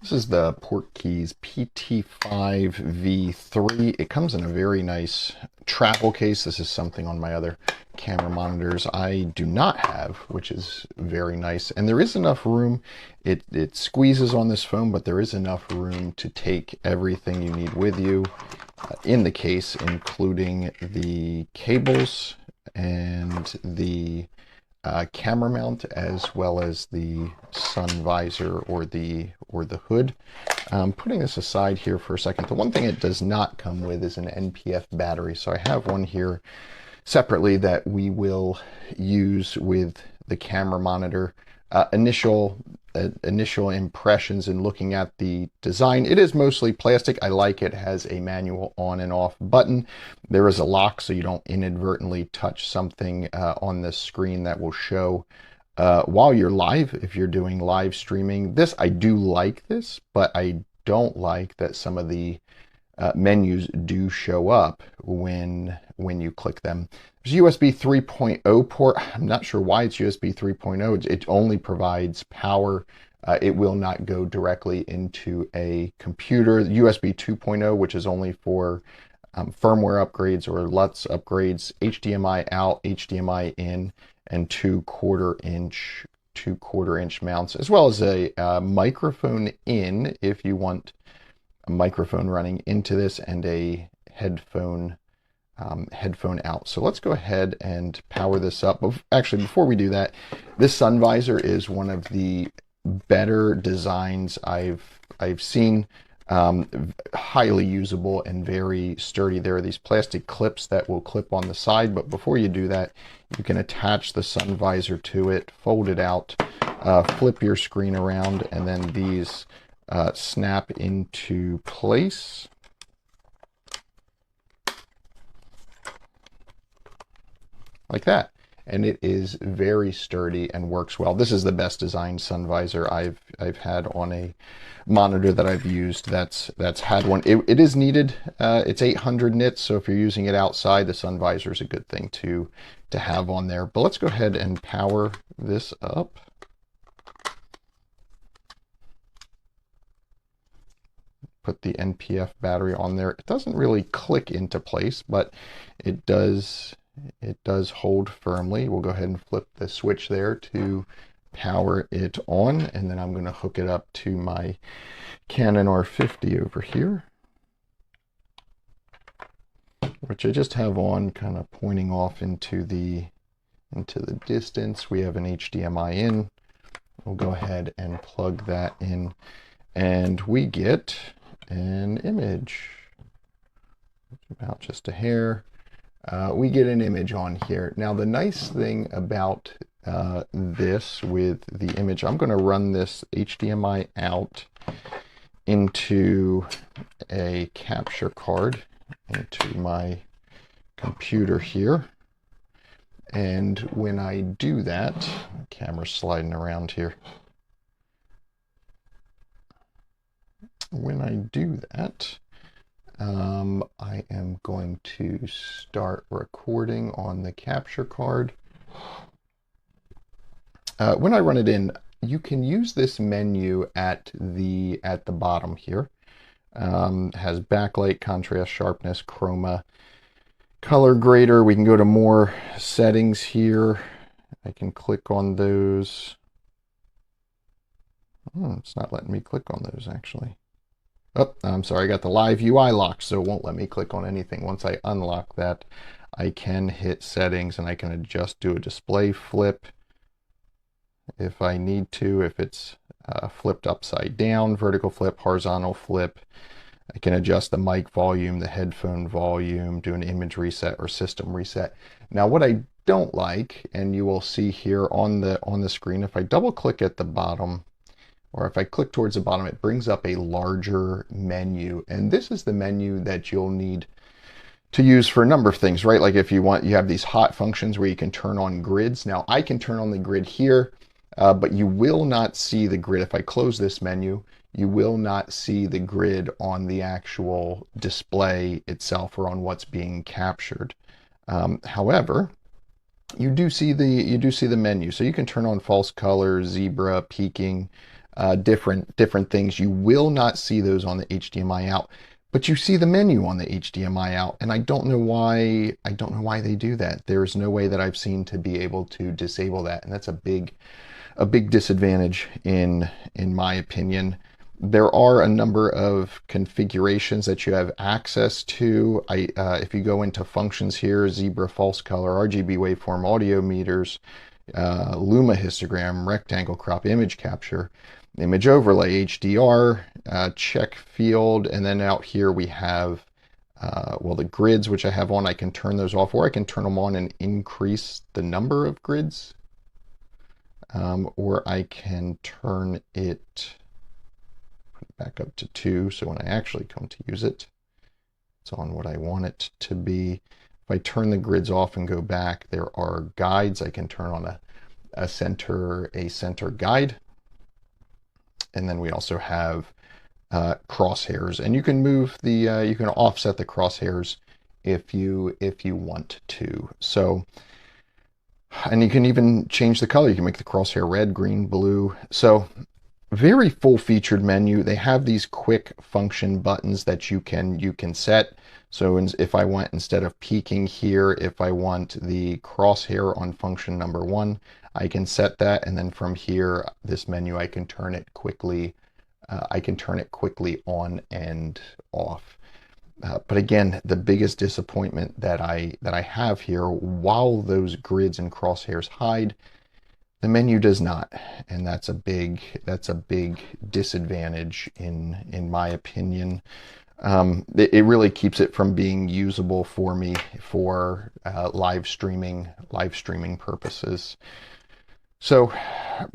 This is the Portkeys PT5 V3. It comes in a very nice travel case. This is something on my other camera monitors I do not have, which is very nice. And there is enough room. It squeezes on this foam, but there is enough room to take everything you need with you in the case, including the cables and the camera mount, as well as the sun visor or the hood. Putting this aside here for a second, the one thing it does not come with is an NPF battery. So I have one here separately that we will use with the camera monitor. Initial impressions in looking at the design, it is mostly plastic. I like it. It has a manual on and off button. There is a lock so you don't inadvertently touch something on the screen that will show while you're live, if you're doing live streaming. This, I do like this, but I don't like that some of the menus do show up when you click them. There's a USB 3.0 port. I'm not sure why it's USB 3.0. It only provides power. It will not go directly into a computer. USB 2.0, which is only for firmware upgrades or LUTs upgrades. HDMI out, HDMI in, and two quarter inch mounts, as well as a microphone in if you want a microphone running into this, and a headphone out. So let's go ahead and power this up. Actually, before we do that, this sun visor is one of the better designs I've seen. Highly usable and very sturdy. There are these plastic clips that will clip on the side, but before you do that, you can attach the sun visor to it, fold it out, flip your screen around, and then these snap into place. Like that. And it is very sturdy and works well. This is the best designed sun visor I've had on a monitor that I've used that's had one. It is needed. It's 800 nits, so if you're using it outside, the sun visor is a good thing to have on there. But let's go ahead and power this up. Put the NPF battery on there. It doesn't really click into place, but it does hold firmly. We'll go ahead and flip the switch there to power it on, and then I'm going to hook it up to my Canon R50 over here, which I just have on, kind of pointing off into the distance. We have an HDMI in. We'll go ahead and plug that in, and we get an image. About just a hair. We get an image on here. Now, the nice thing about this with the image, I'm going to run this HDMI out into a capture card into my computer here. And when I do that, the camera's sliding around here. When I do that, I am going to start recording on the capture card. When I run it in, you can use this menu at the bottom here. Has backlight, contrast, sharpness, chroma, color grader. We can go to more settings here. I can click on those. It's not letting me click on those actually. Oh, I'm sorry, I got the live UI locked, so it won't let me click on anything. Once I unlock that, I can hit settings and I can adjust, do a display flip if I need to, if it's flipped upside down, vertical flip, horizontal flip. I can adjust the mic volume, the headphone volume, do an image reset or system reset. Now, what I don't like, and you will see here on the screen, if I double click at the bottom, or if I click towards the bottom, it brings up a larger menu. And this is the menu that you'll need to use for a number of things, right? Like if you have these hot functions where you can turn on grids. Now I can turn on the grid here, but you will not see the grid. If I close this menu, you will not see the grid on the actual display itself or on what's being captured. However, you do see the menu. So you can turn on false color, zebra, peaking, different things. You will not see those on the HDMI out, but you see the menu on the HDMI out, and I don't know why they do that. There's no way that I've seen to be able to disable that, and that's a big disadvantage in my opinion. There are a number of configurations that you have access to. If you go into functions here, zebra, false color, RGB waveform, audio meters, Luma histogram, rectangle crop, image capture, image overlay, HDR, check field, and then out here we have well, the grids, which I have on. I can turn those off, or I can turn them on and increase the number of grids, or I can turn it back up to 2, so when I actually come to use it, it's on what I want it to be. If I turn the grids off and go back, there are guides. I can turn on a center guide, and then we also have crosshairs, and you can move the you can offset the crosshairs if you want to. So, and you can even change the color. You can make the crosshair red, green, blue. So very full featured menu. They have these quick function buttons that you can set. So if I want, instead of peaking here, if I want the crosshair on function number 1, I can set that, and then from here, this menu, I can turn it quickly. I can turn it quickly on and off. But again, the biggest disappointment that I have here, while those grids and crosshairs hide, the menu does not, and that's a big disadvantage in my opinion. It really keeps it from being usable for me for live streaming purposes. So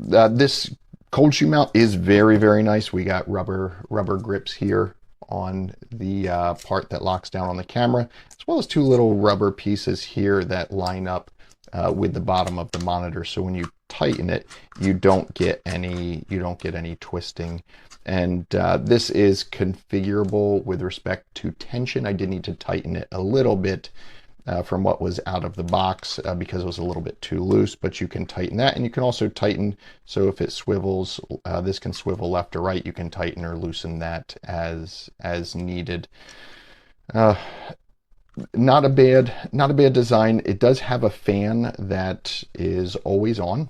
this cold shoe mount is very nice. We got rubber grips here on the part that locks down on the camera, as well as 2 little rubber pieces here that line up with the bottom of the monitor. So when you tighten it, you don't get any twisting. And this is configurable with respect to tension. I did need to tighten it a little bit from what was out of the box because it was a little bit too loose, but you can tighten that, and you can also tighten, so if it swivels, this can swivel left or right, you can tighten or loosen that as needed. Not a bad design. It does have a fan that is always on.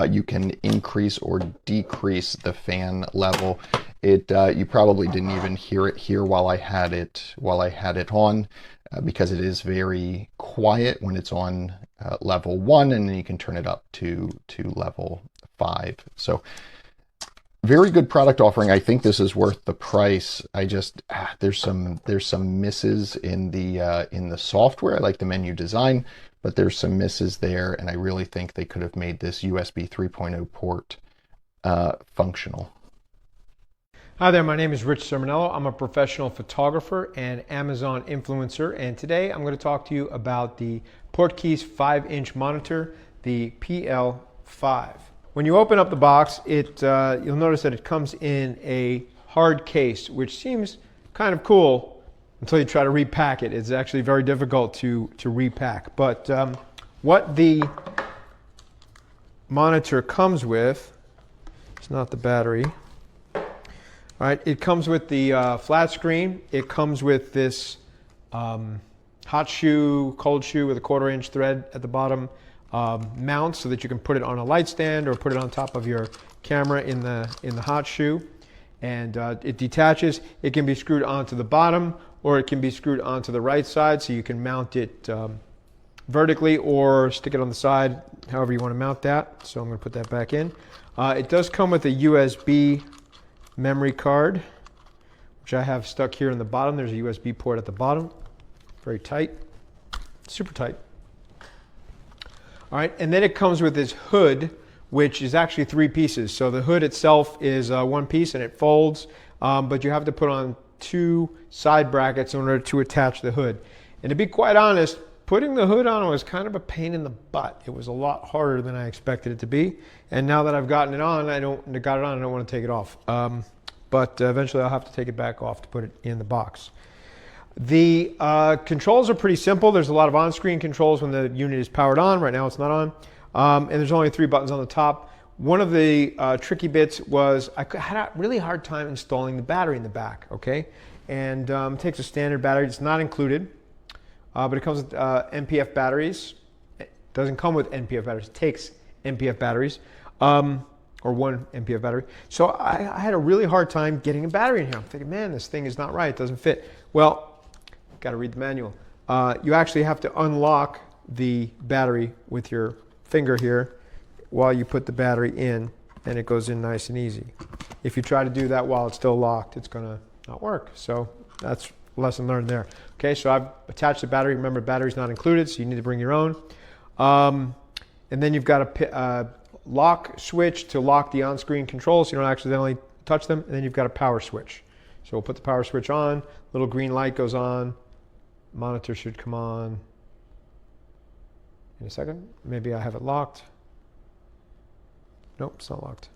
You can increase or decrease the fan level. You probably didn't even hear it here while I had it on, because it is very quiet when it's on level 1, and then you can turn it up to level 5. So very good product offering. I think this is worth the price. I just there's some misses in the software. I like the menu design, but there's some misses there, and I really think they could have made this USB 3.0 port functional. Hi there, my name is Rich Sermonello. I'm a professional photographer and Amazon influencer, and today I'm going to talk to you about the Portkeys 5-inch monitor, the PL5. When you open up the box, you'll notice that it comes in a hard case, which seems kind of cool until you try to repack it. It's actually very difficult to repack. But what the monitor comes with, it's not the battery. All right, it comes with the flat screen. It comes with this hot shoe, cold shoe with a 1/4-inch thread at the bottom mount, so that you can put it on a light stand or put it on top of your camera in the hot shoe. And it detaches. It can be screwed onto the bottom, or it can be screwed onto the right side, so you can mount it vertically or stick it on the side, however you want to mount that. So I'm going to put that back in. It does come with a USB memory card, which I have stuck here in the bottom. There's a USB port at the bottom. Very tight, super tight. All right, and then it comes with this hood, which is actually 3 pieces. So the hood itself is 1 piece and it folds, but you have to put on 2 side brackets in order to attach the hood. And to be quite honest, putting the hood on was kind of a pain in the butt. It was a lot harder than I expected it to be. And now that I've gotten it on, I don't want to take it off. But eventually I'll have to take it back off to put it in the box. The controls are pretty simple. There's a lot of on-screen controls when the unit is powered on. Right now it's not on. And there's only 3 buttons on the top. one of the tricky bits was I had a really hard time installing the battery in the back, okay? And it takes a standard battery. It's not included, but it comes with NPF batteries. It doesn't come with NPF batteries. It takes NPF batteries, or one NPF battery. So I had a really hard time getting a battery in here. I'm thinking, man, this thing is not right. It doesn't fit. Well, got to read the manual. You actually have to unlock the battery with your finger here while you put the battery in, and it goes in nice and easy. If you try to do that while it's still locked, it's going to not work. So that's a lesson learned there. Okay, so I've attached the battery. Remember, battery's not included, so you need to bring your own. And then you've got a lock switch to lock the on-screen controls so you don't accidentally touch them, and then you've got a power switch. So we'll put the power switch on, little green light goes on, monitor should come on in a second. Maybe I have it locked. Nope, it's not locked.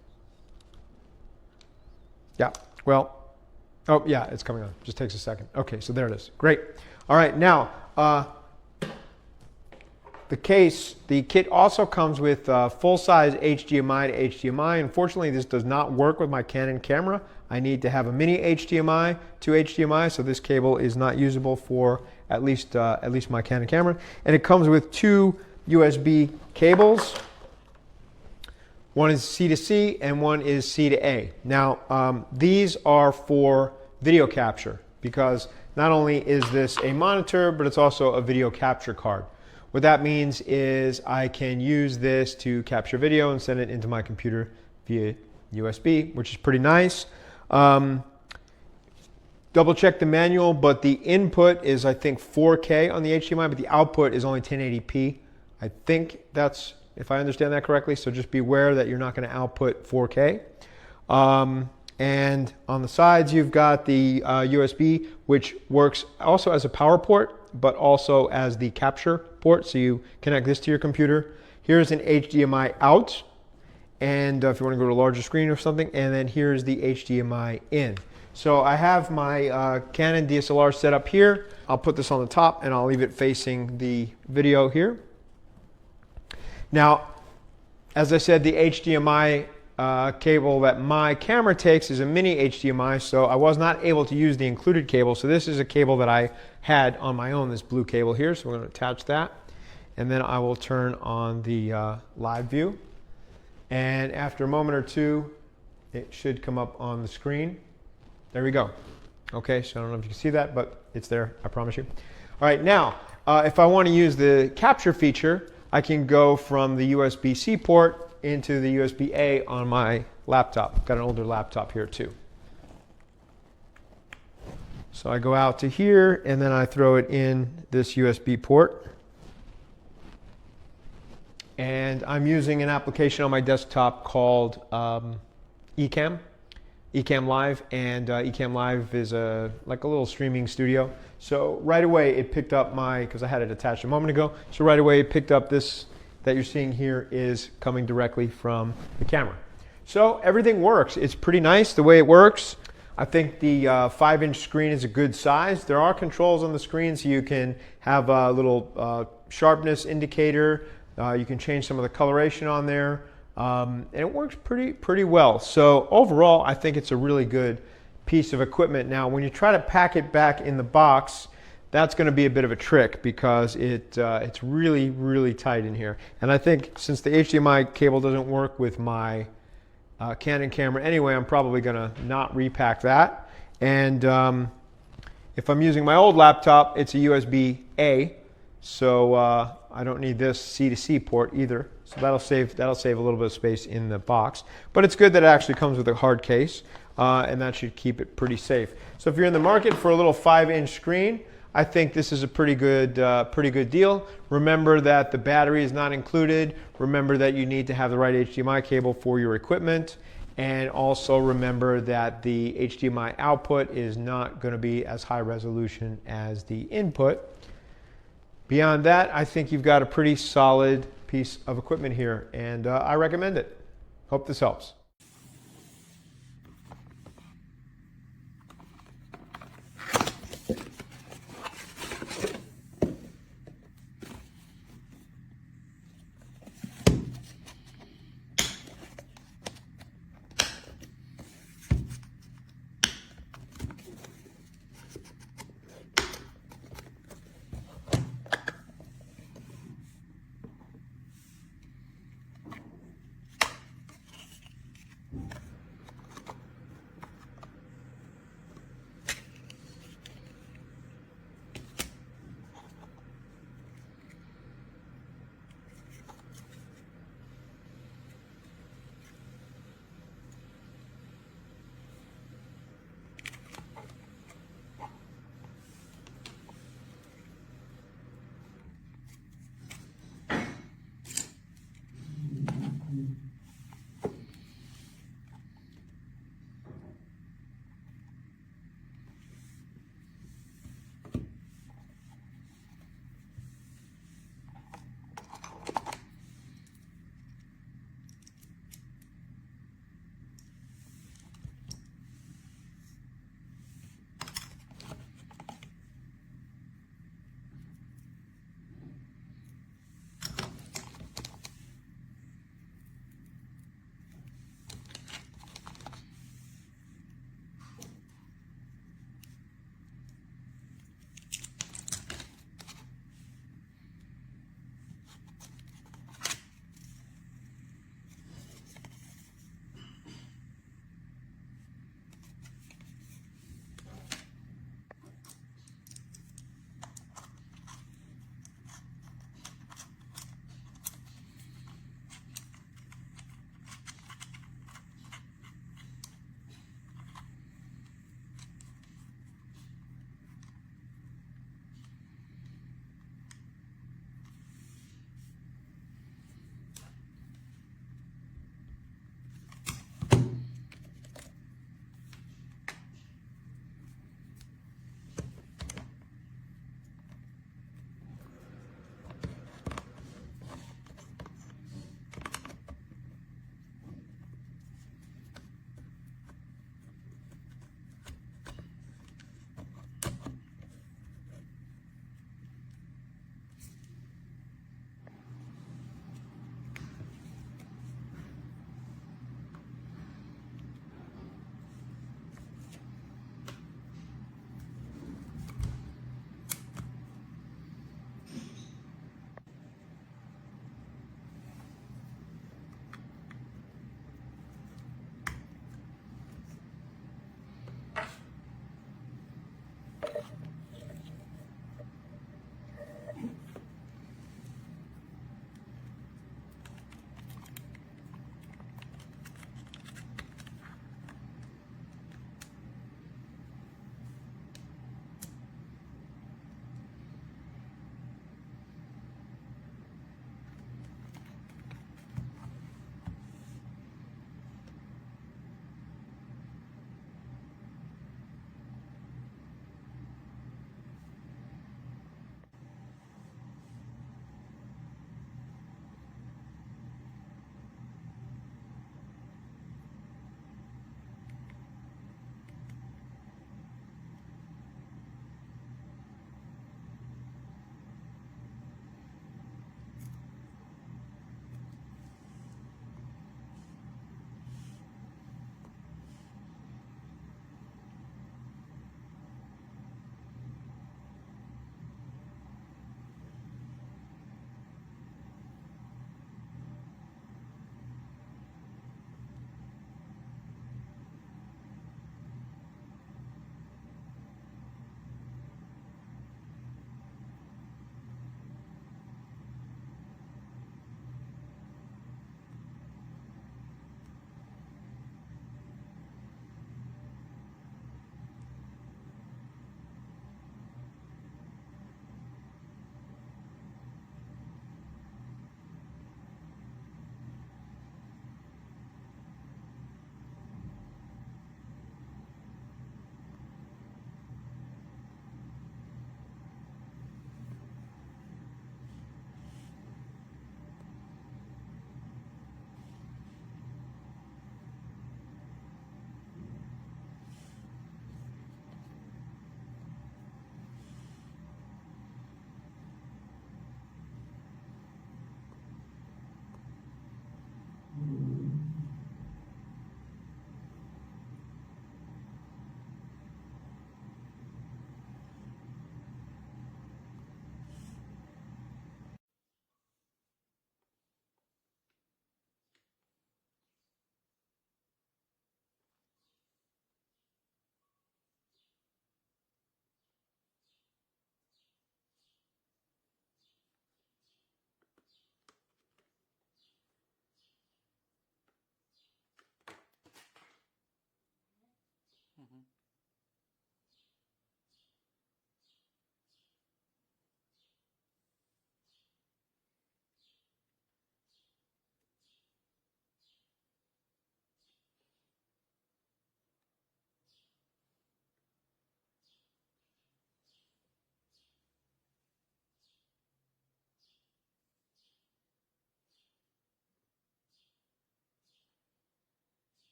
Yeah, well, oh yeah, it's coming on. Just takes a second. Okay, so there it is. Great. All right, now, the kit also comes with full-size HDMI to HDMI. Unfortunately, this does not work with my Canon camera. I need to have a mini HDMI to HDMI, so this cable is not usable for at least my Canon camera. And it comes with two USB cables. One is C to C and one is C to A. Now, these are for video capture because not only is this a monitor, but it's also a video capture card. What that means is I can use this to capture video and send it into my computer via USB, which is pretty nice. Double check the manual, but the input is, I think, 4K on the HDMI, but the output is only 1080p. I think that's, if I understand that correctly, so just be aware that you're not going to output 4K. And on the sides, you've got the USB, which works also as a power port, but also as the capture port. So you connect this to your computer. Here's an HDMI out. And if you want to go to a larger screen or something, and then here's the HDMI in. So I have my Canon DSLR set up here. I'll put this on the top and I'll leave it facing the video here. Now, as I said, the HDMI cable that my camera takes is a mini HDMI, so I was not able to use the included cable. So this is a cable that I had on my own, this blue cable here. So we're going to attach that. And then I will turn on the live view. And after a moment or two, it should come up on the screen. There we go. Okay, so I don't know if you can see that, but it's there, I promise you. All right, now, if I want to use the capture feature, I can go from the USB-C port into the USB-A on my laptop. I've got an older laptop here too. So I go out to here and then I throw it in this USB port. And I'm using an application on my desktop called Ecamm Live, and Ecamm Live is like a little streaming studio. So right away it picked up because I had it attached a moment ago, so right away it picked up this that you're seeing here is coming directly from the camera. So everything works. It's pretty nice the way it works. I think the 5-inch screen is a good size. There are controls on the screen, so you can have a little sharpness indicator. You can change some of the coloration on there. And it works pretty well. So overall, I think it's a really good piece of equipment. Now, when you try to pack it back in the box, that's going to be a bit of a trick because it's really tight in here. And I think since the HDMI cable doesn't work with my Canon camera anyway, I'm probably going to not repack that. And if I'm using my old laptop, it's a USB-A, so I don't need this C to C port either. So that'll save a little bit of space in the box. But it's good that it actually comes with a hard case, and that should keep it pretty safe. So if you're in the market for a little 5-inch screen, I think this is a pretty good deal. Remember that the battery is not included. Remember that you need to have the right HDMI cable for your equipment. And also remember that the HDMI output is not going to be as high resolution as the input. Beyond that, I think you've got a pretty solid piece of equipment here, and I recommend it. Hope this helps.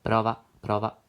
Prova, prova.